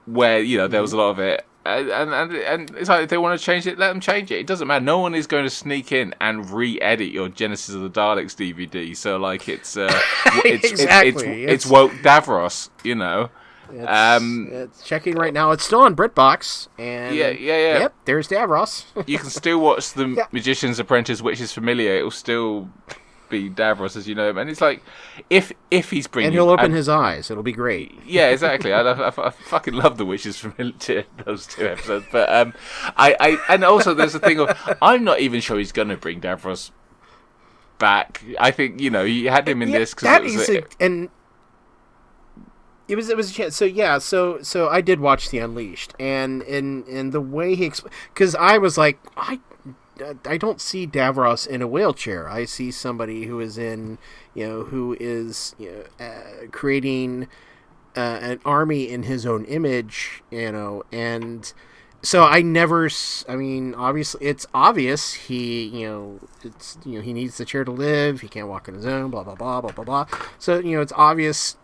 where there was a lot of it, And it's like if they want to change it, let them change it. It doesn't matter. No one is going to sneak in and re-edit your Genesis of the Daleks DVD. So like it's exactly. It's woke Davros, you know. It's checking right now. It's still on BritBox, and yeah. Yep, there's Davros. You can still watch the Magician's Apprentice, which is familiar. It'll still be Davros as you know him, and it's like if he's bringing, and he'll open his eyes. It'll be great. Yeah, exactly. I fucking love the Witches familiar those two episodes, but I and also there's the thing of I'm not even sure he's gonna bring Davros back. I think he had him in this because It was a chance. So yeah, so I did watch The Unleashed, and in the way he because I was like I don't see Davros in a wheelchair. I see somebody who is creating an army in his own image, and so I never. I mean, obviously, it's obvious he he needs the chair to live. He can't walk on his own. Blah blah blah blah blah blah. So it's obvious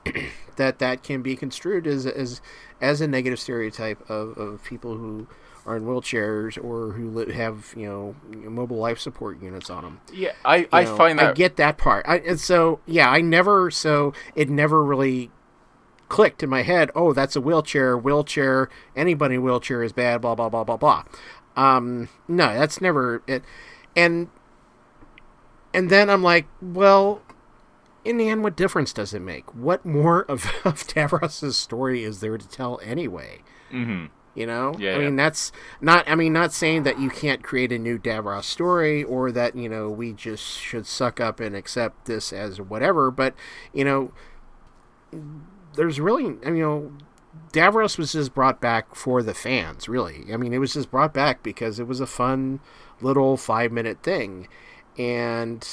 that can be construed as a negative stereotype of people who are in wheelchairs or who have mobile life support units on them. Yeah, I find that I get that part. It never really clicked in my head. Oh, that's a wheelchair. Anybody in a wheelchair is bad. Blah blah blah blah blah. No, that's never it. And then I'm like, well, in the end, what difference does it make? What more of Davros' story is there to tell anyway? Mm-hmm. I mean, that's not. I mean, not saying that you can't create a new Davros story or that we just should suck up and accept this as whatever. But there's really, Davros was just brought back for the fans. Really, I mean, it was just brought back because it was a fun little 5-minute thing, and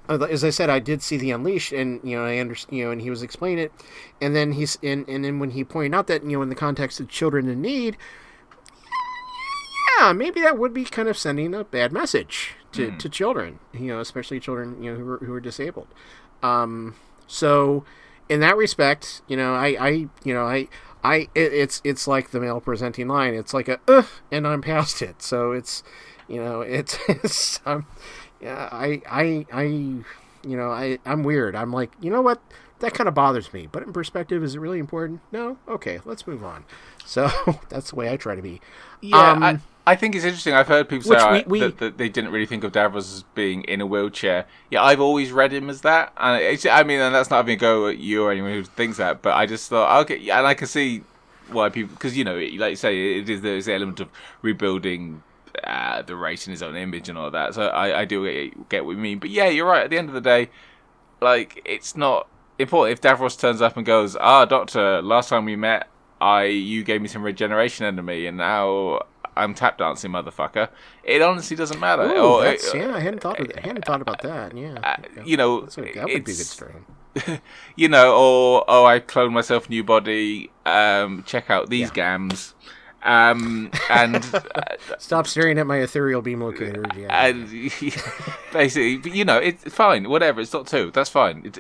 as I said, I did see The Unleashed, and I understand, and he was explaining it, and then then when he pointed out that in the context of children in need, yeah, maybe that would be kind of sending a bad message to children, especially children who are disabled. So in that respect, it's like the male presenting line. It's like and I'm past it. So it's yeah, I'm weird. I'm like, you know what? That kind of bothers me. But in perspective, is it really important? No? Okay, let's move on. So that's the way I try to be. Yeah, I think it's interesting. I've heard people say that they didn't really think of Davros as being in a wheelchair. Yeah, I've always read him as that. And and that's not having a go at you or anyone who thinks that. But I just thought, okay, yeah, and I can see why people, because, like you say, there's the element of rebuilding the race in his own image and all that. So I do get what you mean. But yeah, you're right. At the end of the day, like, it's not important if Davros turns up and goes, Doctor, last time we met, you gave me some regeneration enemy, and now I'm tap dancing, motherfucker. It honestly doesn't matter. Ooh, I hadn't thought about that. Yeah, that would be a good strain. I cloned myself, new body. Check out these gams. And stop staring at my ethereal beam locator. Yeah. And basically, it's fine. Whatever. It's not two. That's fine.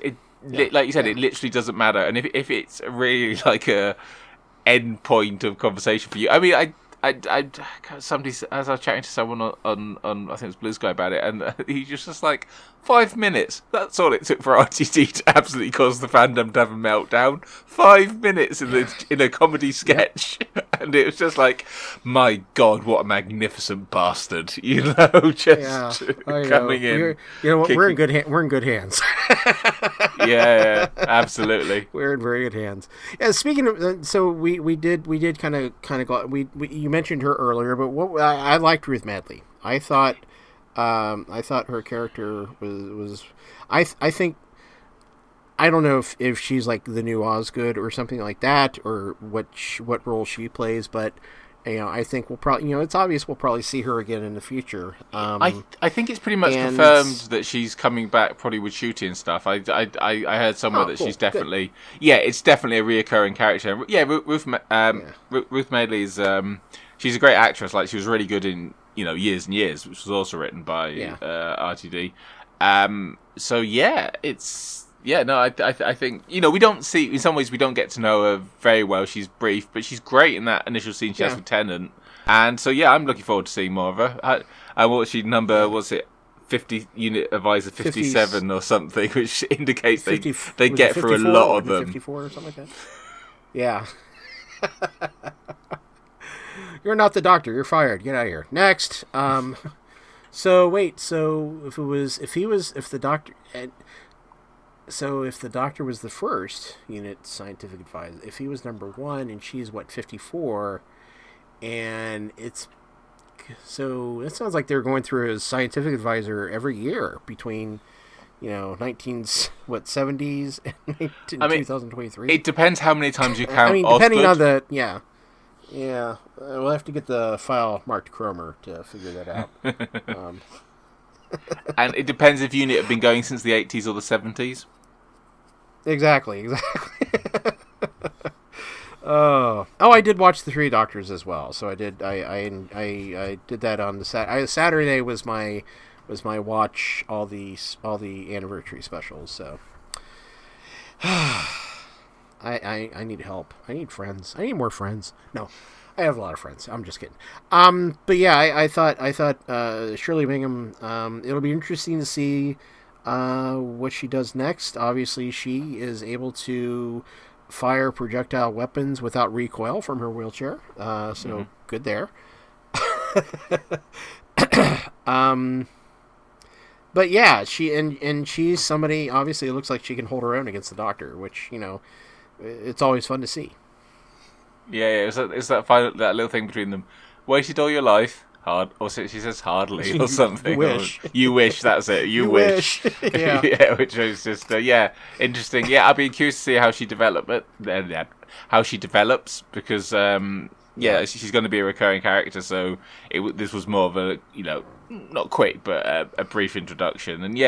Like you said, it literally doesn't matter. And if it's really like a end point of conversation for you, I mean, somebody, as I was chatting to someone on I think it was Blue Sky about it, and he's just like 5 minutes. That's all it took for RTD to absolutely cause the fandom to have a meltdown. 5 minutes in a comedy sketch, and it was just like, my God, what a magnificent bastard! Just coming in. We're in good hands. Yeah, absolutely. We're in very good hands. Yeah, speaking of, so we did kind of go. You mentioned her earlier, but I liked Ruth Medley. I thought her character was I think, I don't know if she's like the new Osgood or something like that, or what role she plays, but I think we'll probably, it's obvious we'll probably see her again in the future. I think it's pretty much confirmed that she's coming back, probably with shooting and stuff. I heard somewhere that she's definitely good. Yeah, it's definitely a reoccurring character. Yeah, Ruth Medley is she's a great actress. Like, she was really good in Years and Years, which was also written by RTD. So yeah, it's Yeah, no, I think, we don't see, in some ways we don't get to know her very well. She's brief, but she's great in that initial scene she has with Tennant. And so, yeah, I'm looking forward to seeing more of her. What's she number, what's it, 50, Unit Advisor 57 or something, which indicates 50, they get through a lot of them. 54 or something like that? Yeah. You're not the doctor, you're fired, get out of here. Next. So, wait, so if the doctor was the first unit scientific advisor, if he was number 1 and she's 54, and so it sounds like they're going through a scientific advisor every year between 70s and 2023. It depends how many times you count. Depending on the we'll have to get the file marked Cromer to figure that out. And it depends if unit have been going since the 80s or the 70s. Exactly. I did watch the Three Doctors as well. So I did. I did that on the Saturday was my watch all the anniversary specials. So I need help. I need friends. I need more friends. No, I have a lot of friends. I'm just kidding. But yeah, I thought Shirley Bingham. It'll be interesting to see what she does next. Obviously, she is able to fire projectile weapons without recoil from her wheelchair. Good there. But yeah, she's somebody. Obviously, it looks like she can hold her own against the Doctor, which it's always fun to see. Yeah. It's that little thing between them. Waited all your life. Hard, or she says hardly or something. You wish. That's it. You wish. Yeah. Yeah, which was just interesting. Yeah, I'd be curious to see how she develops because she's going to be a recurring character. So this was more of a not quick but a brief introduction. And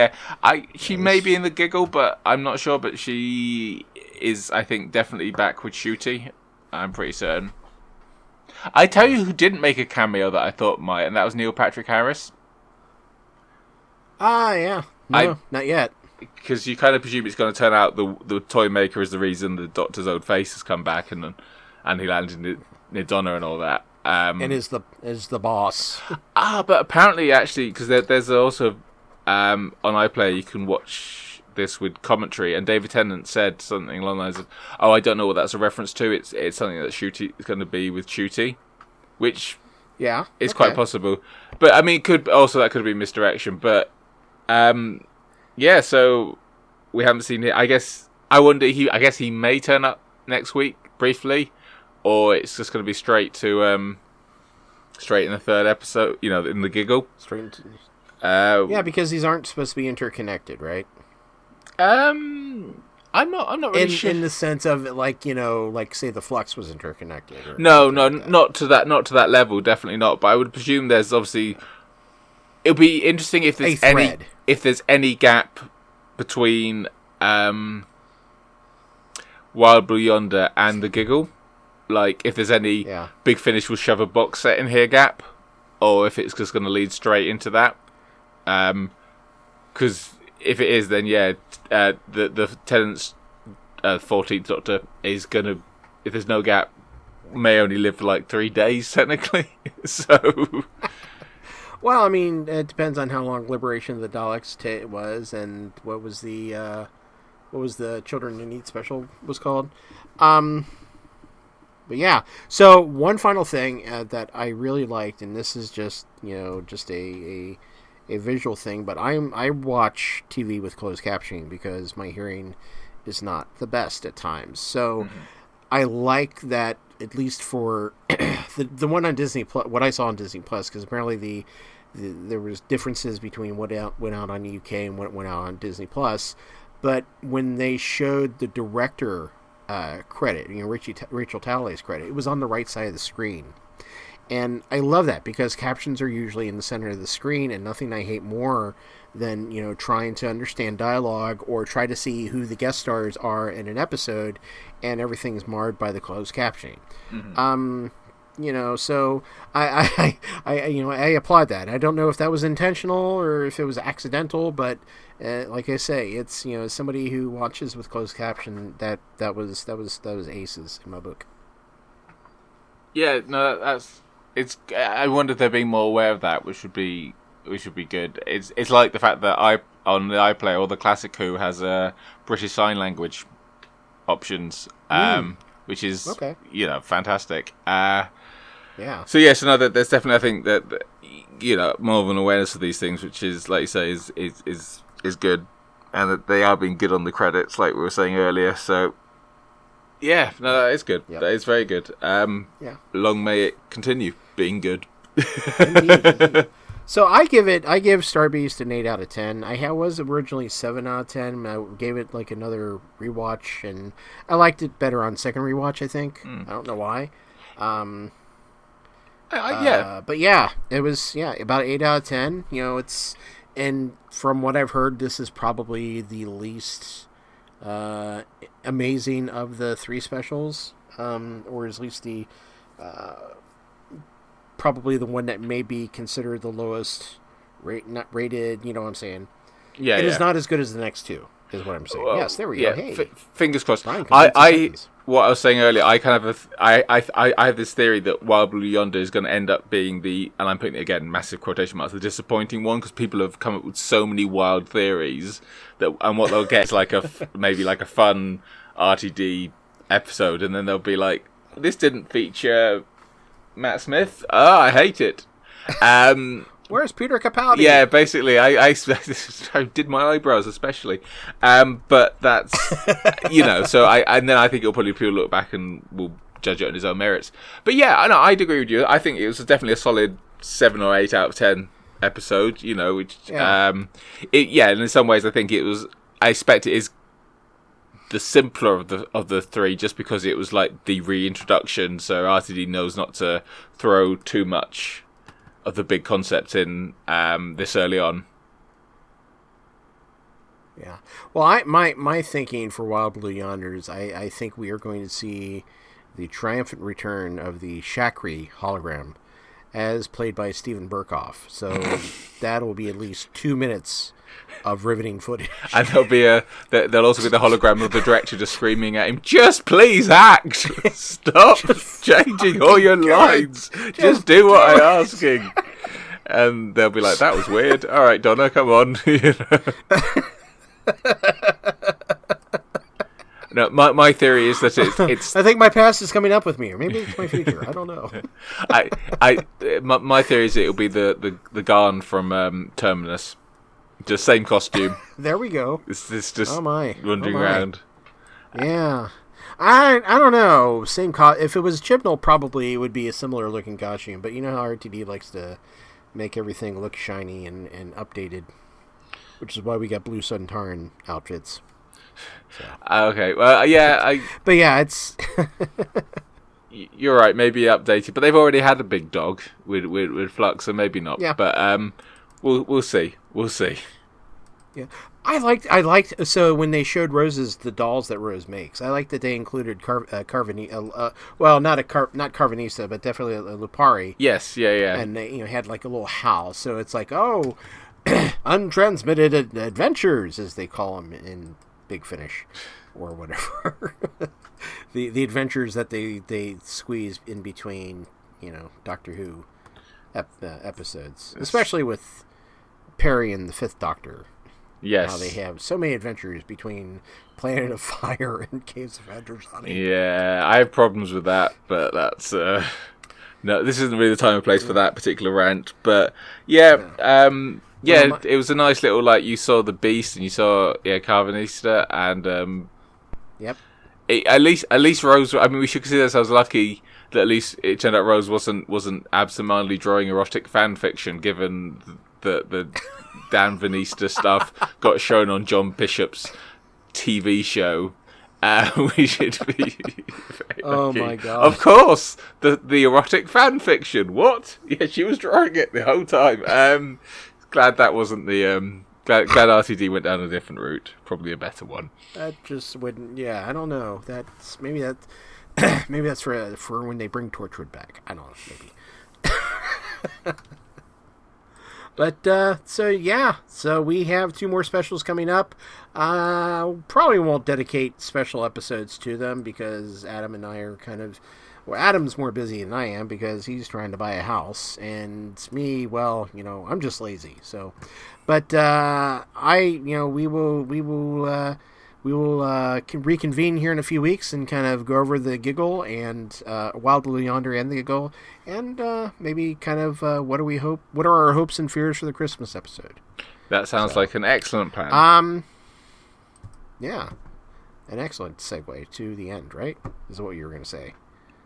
she may be in the giggle, but I'm not sure. But she is, I think, definitely back with Shooty. I'm pretty certain. I tell you who didn't make a cameo that I thought might, and that was Neil Patrick Harris. Yeah. No, not yet. Because you kind of presume it's going to turn out the toy maker is the reason the Doctor's own face has come back and he landed near Donna and all that. And is the boss. But apparently, actually, because there's also on iPlayer you can watch this with commentary, and David Tennant said something along the lines of, I don't know what that's a reference to. It's something that Shooty is going to be with Shooty, which is quite possible. But I mean, that could be misdirection. But so we haven't seen it. I guess he may turn up next week briefly, or it's just going to be straight in the third episode. In the giggle. Straight into. Because these aren't supposed to be interconnected, right? I'm not really sure. In the sense of say the Flux was interconnected. No, not to that level. Definitely not. But I would presume there's obviously. It'll be interesting if there's any gap between Wild Blue Yonder and the Giggle. Like if there's any Big Finish will shove a box set in here gap, or if it's just going to lead straight into that. Because if it is, then the Tennant's 14th Doctor is going to, if there's no gap, may only live for 3 days technically. So, well, I mean, it depends on how long Liberation of the Daleks was, and what was the Children in Need special was called. But yeah, so one final thing that I really liked, and this is just a visual thing, but I watch TV with closed captioning because my hearing is not the best at times. So I like that, at least for the one on Disney Plus, what I saw on Disney Plus, because apparently there was differences between what went out on the UK and what went out on Disney Plus. But when they showed the director credit, Rachel Talalay's credit, it was on the right side of the screen. And I love that because captions are usually in the center of the screen, and nothing I hate more than, trying to understand dialogue or try to see who the guest stars are in an episode and everything's marred by the closed captioning. So I applaud that. I don't know if that was intentional or if it was accidental, but like I say, it's as somebody who watches with closed caption, that was aces in my book. Yeah, no, it's. I wonder if they're being more aware of that, which would be good. It's like the fact that on the iPlayer or the Classic Who has a British Sign Language options, which is okay. Fantastic. Yeah. So yes, there's definitely, I think that more of an awareness of these things, which is, like you say, is good, and that they are being good on the credits, like we were saying earlier. So yeah, no, that is good. Yep. That is very good. Long may it continue being good. Indeed. So I give Star Beast an 8 out of 10. I was originally 7 out of 10. I gave it like another rewatch, and I liked it better on second rewatch, I think. I don't know why. But yeah, it was about 8 out of 10. And from what I've heard, this is probably the least amazing of the 3 specials, or at least the probably the one that may be considered the lowest not rated. You know what I'm saying? Yeah, it is not as good as the next 2. Is what I'm saying. Well, yes, there we go. Hey, fingers crossed. What I was saying earlier, I kind of I have this theory that Wild Blue Yonder is going to end up being and I'm putting it again massive quotation marks, the disappointing one, because people have come up with so many wild theories and what they'll get is maybe like a fun RTD episode, and then they'll be like, this didn't feature Matt Smith. I hate it. Where's Peter Capaldi? Yeah, basically, I did my eyebrows especially, but that's So and then I think people will look back and will judge it on his own merits. But yeah, I'd agree with you. I think it was definitely a solid 7 or 8 out of 10 episode. Which and in some ways I think it was. I expect it is the simpler of the 3, just because it was like the reintroduction, so RTD knows not to throw too much of the big concept in this early on. Yeah. Well, my thinking for Wild Blue Yonders, I think we are going to see the triumphant return of the Shakri hologram, as played by Steven Berkoff. So that'll be at least 2 minutes of riveting footage. And there'll also be the hologram of the director just screaming at him, "Just please act! Stop changing all your lines! Just do what I'm asking!" And they'll be like, "That was weird. All right, Donna, come on." No, my theory is that it's. I think my past is coming up with me, or maybe it's my future. I don't know. My theory is it'll be the Garn from Terminus. Just same costume. There we go. It's just wandering around. Yeah. I don't know. If it was Chibnall, probably it would be a similar looking costume. But you know how RTD likes to make everything look shiny and updated, which is why we got Blue Sun Tarn outfits. So. Okay. Well, yeah. But yeah, it's. You're right. Maybe updated, but they've already had a big dog with Flux, so maybe not. Yeah. But we'll see. We'll see. Yeah, I liked. So when they showed Rose's the dolls that Rose makes, I liked that they included Carvanista. Well, not Carvanista, but definitely a Lupari. Yes, yeah. And they had like a little howl. So it's like, untransmitted adventures, as they call them in Big Finish, or whatever. the adventures that they squeeze in between, Doctor Who episodes, especially with Perry and the Fifth Doctor. Yes. How they have so many adventures between Planet of Fire and Caves of Androzani. Yeah, I have problems with that, but that's no, this isn't really the time and place for that particular rant. But it was a nice little, you saw the Beast and you saw Carvanista, and yep. At least Rose. I mean, we should consider ourselves lucky that at least it turned out Rose wasn't absentmindedly drawing erotic fan fiction, given the Dan Vanista stuff got shown on John Bishop's TV show. We should be very lucky. My God! Of course, the erotic fan fiction. What? Yeah, she was drawing it the whole time. Glad that wasn't the. Glad RTD went down a different route. Probably a better one. That just wouldn't. Yeah, I don't know. Maybe Maybe that's for when they bring Torchwood back. I don't know. Maybe. But, so we have 2 more specials coming up. Probably won't dedicate special episodes to them because Adam and I are Adam's more busy than I am because he's trying to buy a house. And me, well, I'm just lazy. So, but, we will reconvene here in a few weeks and kind of go over the Giggle and Wild Blue Yonder and the Giggle, and maybe kind of what are our hopes and fears for the Christmas episode. That sounds like an excellent plan. Yeah, an excellent segue to the end, right? Is what you were going to say.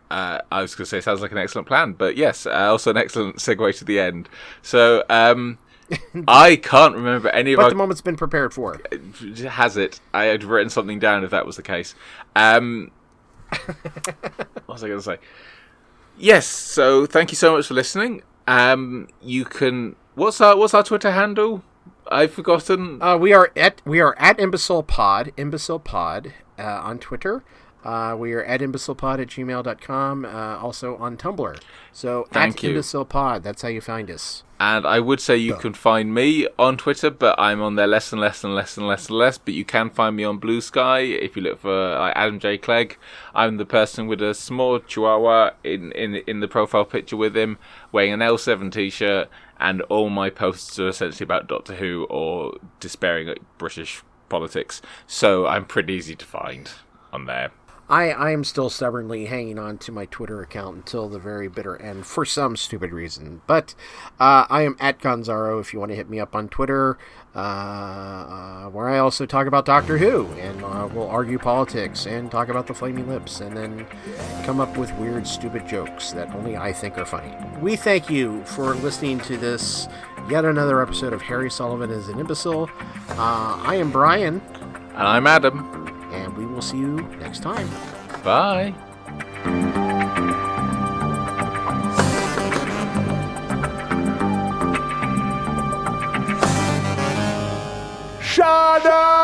I was going to say sounds like an excellent plan, but yes, also an excellent segue to the end. So, I can't remember any of But the moment's been prepared for. Has it? I had written something down if that was the case. What was I going to say? Yes, so thank you so much for listening. You can... What's our Twitter handle? I've forgotten. We are at imbecilepod on Twitter. We are at imbecilepod@gmail.com, also on Tumblr. So Thank you. imbecilepod, that's how you find us. And I would say you can find me on Twitter, but I'm on there less and less. But you can find me on Blue Sky if you look for Adam J. Clegg. I'm the person with a small chihuahua in the profile picture with him, wearing an L7 t-shirt, and all my posts are essentially about Doctor Who or despairing at British politics. So I'm pretty easy to find on there. I am still stubbornly hanging on to my Twitter account until the very bitter end for some stupid reason. But I am at Gonzaro if you want to hit me up on Twitter, where I also talk about Doctor Who, and we'll argue politics and talk about the Flaming Lips, and then come up with weird, stupid jokes that only I think are funny. We thank you for listening to this yet another episode of Harry Sullivan Is An Imbecile. I am Brian. And I'm Adam. And we will see you next time. Bye. Shut up!